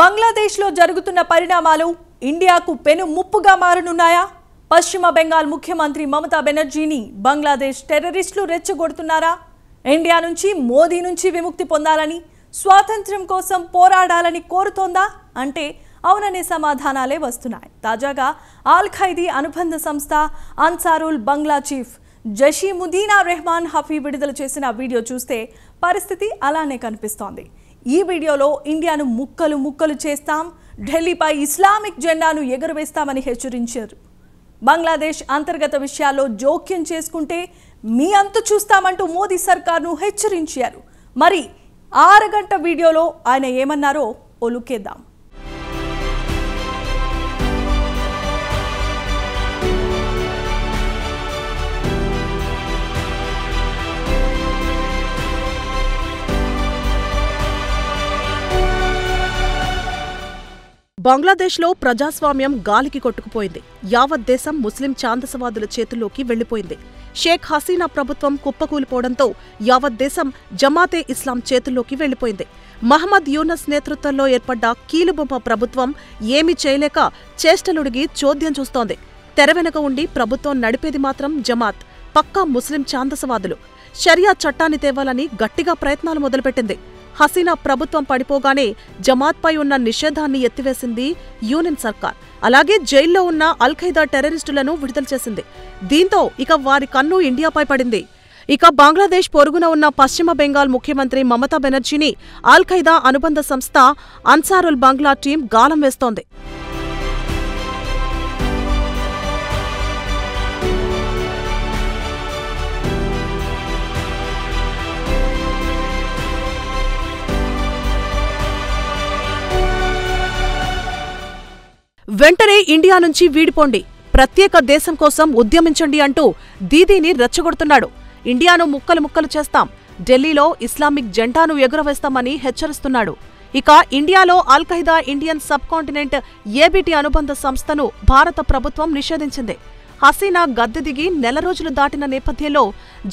బంగ్లాదేశ్లో జరుగుతున్న పరిణామాలు ఇండియాకు పెను ముప్పుగా మారనున్నాయా? పశ్చిమ బెంగాల్ ముఖ్యమంత్రి మమతా బెనర్జీని బంగ్లాదేశ్ టెర్రరిస్టులు రెచ్చగొడుతున్నారా? ఇండియా నుంచి మోదీ నుంచి విముక్తి పొందాలని, స్వాతంత్ర్యం కోసం పోరాడాలని కోరుతోందా అంటే అవుననే సమాధానాలే వస్తున్నాయి. తాజాగా ఆల్ ఖైదీ అనుబంధ సంస్థ అన్సారుల్ బంగ్లా చీఫ్ జషీముద్దీన్ రెహమాన్ హఫీ విడుదల చేసిన వీడియో చూస్తే పరిస్థితి అలానే కనిపిస్తోంది. ఈ వీడియోలో ఇండియాను ముక్కలు ముక్కలు చేస్తాం, ఢిల్లీపై ఇస్లామిక్ జెండాను ఎగురవేస్తామని హెచ్చరించారు. బంగ్లాదేశ్ అంతర్గత విషయాల్లో జోక్యం చేసుకుంటే మీ అంతు చూస్తామంటూ మోదీ సర్కార్ను హెచ్చరించారు. మరి 6 గంట వీడియోలో ఆయన ఏమన్నారో ఓ లుక్కేద్దాం. బంగ్లాదేశ్లో ప్రజాస్వామ్యం గాలికి కొట్టుకుపోయింది. యావత్ దేశం ముస్లిం ఛాందసవాదుల చేతుల్లోకి వెళ్లిపోయింది. షేక్ హసీనా ప్రభుత్వం కుప్పకూలిపోవడంతో యావత్ దేశం జమాతే ఇస్లాం చేతుల్లోకి వెళ్లిపోయింది. మహమ్మద్ యూనస్ నేతృత్వంలో ఏర్పడ్డ కీలుబొమ్మ ప్రభుత్వం ఏమీ చేయలేక చేష్టలుడిగి చోద్యం చూస్తోంది. తెరవెనక ఉండి ప్రభుత్వం నడిపేది మాత్రం జమాత్, పక్కా ముస్లిం ఛాందసవాదులు. షరియా చట్టాన్ని తేవాలని గట్టిగా ప్రయత్నాలు మొదలుపెట్టింది. హసీనా ప్రభుత్వం పడిపోగానే జమాత్పై ఉన్న నిషేధాన్ని ఎత్తివేసింది యూనియన్ సర్కార్. అలాగే జైల్లో ఉన్న అల్ ఖైదా టెర్రరిస్టులను విడుదల చేసింది. దీంతో ఇక వారి కన్ను ఇండియాపై పడింది. ఇక బంగ్లాదేశ్ పొరుగున ఉన్న పశ్చిమ బెంగాల్ ముఖ్యమంత్రి మమతా బెనర్జీని అల్ ఖైదా అనుబంధ సంస్థ అన్సారుల్ బంగ్లా టీం గాలం వేస్తోంది. వెంటనే ఇండియా నుంచి వీడిపోండి, ప్రత్యేక దేశం కోసం ఉద్యమించండి అంటూ దీదీని రెచ్చగొడుతున్నాడు. ఇండియాను ముక్కలు ముక్కలు చేస్తాం, ఢిల్లీలో ఇస్లామిక్ జెండాను ఎగురవేస్తామని హెచ్చరిస్తున్నాడు. ఇక ఇండియాలో Al Qaeda Indian subcontinent ABT అనుబంధ సంస్థను భారత ప్రభుత్వం నిషేధించింది. హసీనా గద్దె దిగి నెల రోజులు దాటిన నేపథ్యంలో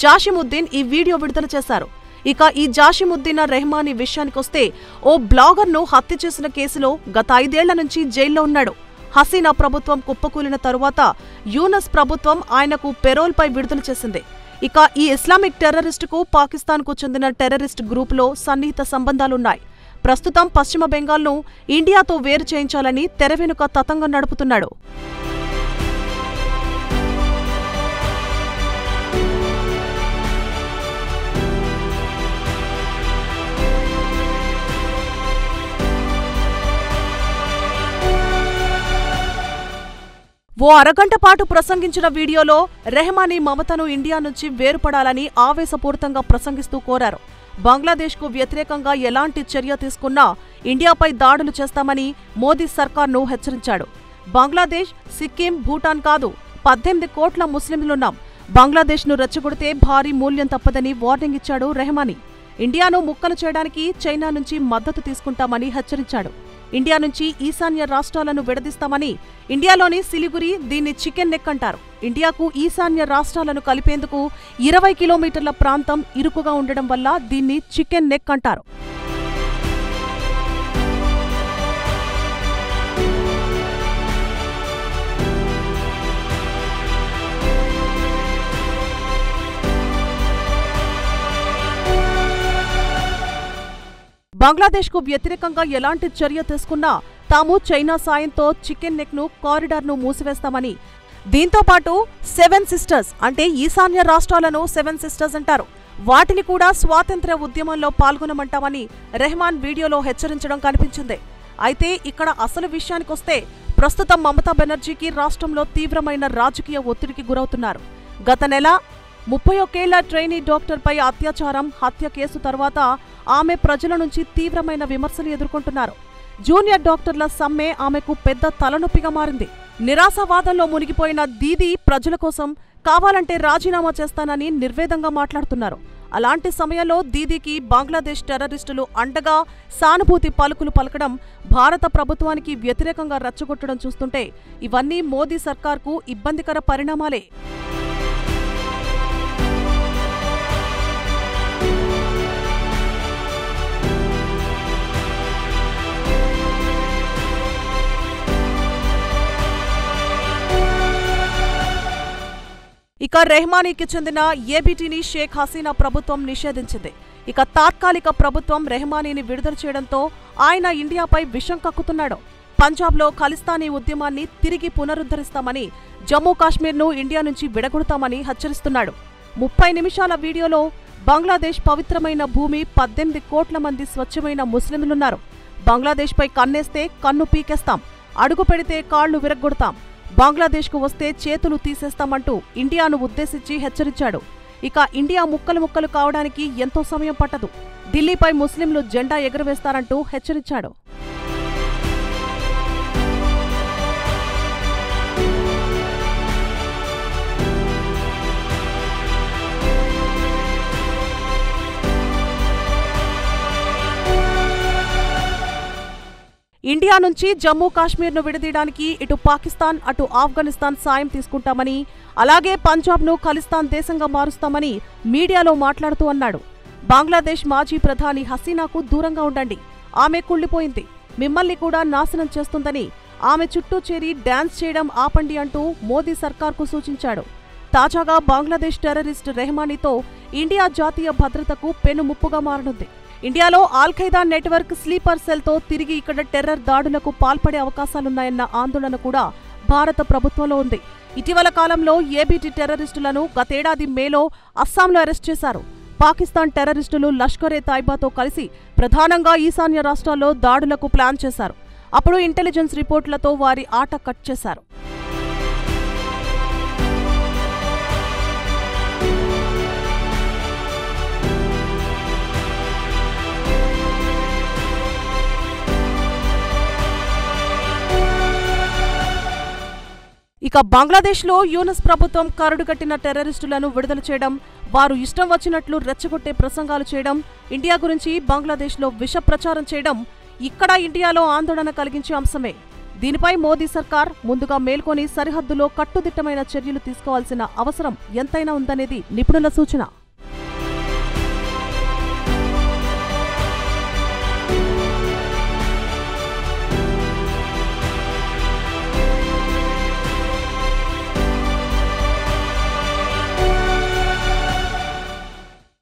జషీముద్దీన్ ఈ వీడియో విడుదల చేశారు. ఇక ఈ జషీముద్దీన్ రెహమానీ విషయానికొస్తే ఓ బ్లాగర్ను హత్య చేసిన కేసులో గత 5 ఏళ్ల నుంచి జైల్లో ఉన్నాడు. హసీనా ప్రభుత్వం కుప్పకూలిన తరువాత యూనస్ ప్రభుత్వం ఆయనకు పెరోల్పై విడుదల చేసింది. ఇక ఈ ఇస్లామిక్ టెర్రరిస్టుకు పాకిస్తాన్కు చెందిన టెర్రరిస్ట్ గ్రూపులో సన్నిహిత సంబంధాలున్నాయి. ప్రస్తుతం పశ్చిమ బెంగాల్ను ఇండియాతో వేరు చేయించాలని తెరవెనుక తతంగం నడుపుతున్నాడు. ఓ అరగంట పాటు ప్రసంగించిన వీడియోలో రెహమానీ మమతను ఇండియా నుంచి వేరుపడాలని ఆవేశపూరితంగా ప్రసంగిస్తూ కోరారు. బంగ్లాదేశ్కు వ్యతిరేకంగా ఎలాంటి చర్య తీసుకున్నా ఇండియాపై దాడులు చేస్తామని మోదీ సర్కార్ను హెచ్చరించాడు. బంగ్లాదేశ్, సిక్కిం, భూటాన్ కాదు, 18 కోట్ల ముస్లింలున్నాం. బంగ్లాదేశ్ను రెచ్చగొడితే భారీ మూల్యం తప్పదని వార్నింగ్ ఇచ్చాడు రెహమానీ. ఇండియాను ముక్కలు చేయడానికి చైనా నుంచి మద్దతు తీసుకుంటామని హెచ్చరించాడు. ఇండియా నుంచి ఈశాన్య రాష్ట్రాలను విడదీస్తామని, ఇండియాలోని సిలిగురి దీన్ని చికెన్ నెక్ అంటారు. ఇండియాకు ఈశాన్య రాష్ట్రాలను కలిపేందుకు 20 కిలోమీటర్ల ప్రాంతం ఇరుకుగా ఉండడం వల్ల దీన్ని చికెన్ నెక్ అంటారు. బంగ్లాదేశ్కు వ్యతిరేకంగా ఎలాంటి చర్య తీసుకున్నా తాము చైనా సాయంతో చికెన్ నెక్ను కారిడార్ను మూసివేస్తామని, దీంతోపాటు 7 సిస్టర్స్ అంటే ఈశాన్య రాష్ట్రాలను 7 సిస్టర్స్ అంటారు, వాటిని కూడా స్వాతంత్ర్య ఉద్యమంలో పాల్గొనమంటామని రెహమాన్ వీడియోలో హెచ్చరించడం కనిపించింది. అయితే ఇక్కడ అసలు విషయానికొస్తే ప్రస్తుతం మమతా బెనర్జీకి రాష్ట్రంలో తీవ్రమైన రాజకీయ ఒత్తిడికి గురవుతున్నారు. గత నెల 31 ఏళ్ల ట్రైనీ డాక్టర్పై అత్యాచారం, హత్య కేసు తర్వాత ఆమె ప్రజల నుంచి తీవ్రమైన విమర్శలు ఎదుర్కొంటున్నారు. జూనియర్ డాక్టర్ల సమ్మె ఆమెకు పెద్ద తలనొప్పిగా మారింది. నిరాశావాదంలో మునిగిపోయిన దీదీ ప్రజల కోసం కావాలంటే రాజీనామా చేస్తానని నిర్వేదంగా మాట్లాడుతున్నారు. అలాంటి సమయంలో దీదీకి బంగ్లాదేశ్ టెర్రరిస్టులు అండగా సానుభూతి పలుకులు పలకడం, భారత ప్రభుత్వానికి వ్యతిరేకంగా రెచ్చగొట్టడం చూస్తుంటే ఇవన్నీ మోదీ సర్కార్కు ఇబ్బందికర పరిణామాలే. ఇక రెహమానీకి చెందిన ఏబీటీని షేక్ హసీనా ప్రభుత్వం నిషేధించింది. ఇక తాత్కాలిక ప్రభుత్వం రెహమానీని విడుదల చేయడంతో ఆయన ఇండియాపై విషం కక్కుతున్నాడు. పంజాబ్లో ఖలిస్తానీ ఉద్యమాన్ని తిరిగి పునరుద్ధరిస్తామని, జమ్మూ కాశ్మీర్ను ఇండియా నుంచి విడగొడతామని హెచ్చరిస్తున్నాడు. 30 నిమిషాల వీడియోలో బంగ్లాదేశ్ పవిత్రమైన భూమి, 18 కోట్ల మంది స్వచ్ఛమైన ముస్లింలున్నారు. బంగ్లాదేశ్పై కన్నేస్తే కన్ను పీకేస్తాం, అడుగు పెడితే కాళ్లు విరగ్గొడతాం, బంగ్లాదేశ్కు వస్తే చేతులు తీసేస్తామంటూ ఇండియాను ఉద్దేశించి హెచ్చరించాడు. ఇక ఇండియా ముక్కలు ముక్కలు కావడానికి ఎంతో సమయం పట్టదు, ఢిల్లీపై ముస్లింలు జెండా ఎగురవేస్తారంటూ హెచ్చరించాడు. ఇండియా నుంచి జమ్మూ కాశ్మీర్ను విడదీయడానికి ఇటు పాకిస్తాన్, అటు ఆఫ్ఘనిస్తాన్ సాయం తీసుకుంటామని, అలాగే పంజాబ్ను ఖలిస్తాన్ దేశంగా మారుస్తామని మీడియాలో మాట్లాడుతూ అన్నాడు. బంగ్లాదేశ్ మాజీ ప్రధాని హసీనాకు దూరంగా ఉండండి, ఆమె కుళ్లిపోయింది, మిమ్మల్ని కూడా నాశనం చేస్తుందని, ఆమె చుట్టూ చేరి డాన్స్ చేయడం ఆపండి అంటూ మోదీ సర్కార్కు సూచించాడు. తాజాగా బంగ్లాదేశ్ టెర్రరిస్ట్ రెహమానీతో ఇండియా జాతీయ భద్రతకు పెనుముప్పుగా మారనుంది. ఇండియాలో ఆల్-ఖైదా నెట్వర్క్ స్లీపర్ సెల్తో తిరిగి ఇక్కడ టెర్రర్ దాడులకు పాల్పడే అవకాశాలున్నాయన్న ఆందోళన కూడా భారత ప్రభుత్వంలో ఉంది. ఇటీవల కాలంలో ఏబీటీ టెర్రరిస్టులను గతేడాది మేలో అస్సాంలో అరెస్ట్ చేశారు. పాకిస్తాన్ టెర్రరిస్టులు లష్కర్-ఏ-తైబాతో కలిసి ప్రధానంగా ఈశాన్య రాష్ట్రాల్లో దాడులకు ప్లాన్ చేశారు. అప్పుడు ఇంటెలిజెన్స్ రిపోర్టులతో వారి ఆట కట్ చేశారు. ఇక బంగ్లాదేశ్లో యూనస్ ప్రభుత్వం కరడుగట్టిన టెర్రరిస్టులను విడుదల చేయడం, వారు ఇష్టం వచ్చినట్లు రెచ్చగొట్టే ప్రసంగాలు చేయడం, ఇండియా గురించి బంగ్లాదేశ్లో విష ప్రచారం చేయడం ఇక్కడ ఇండియాలో ఆందోళన కలిగించే అంశమే. దీనిపై మోదీ సర్కార్ ముందుగా మేల్కొని సరిహద్దులో కట్టుదిట్టమైన చర్యలు తీసుకోవాల్సిన అవసరం ఎంతైనా ఉందనేది నిపుణుల సూచన.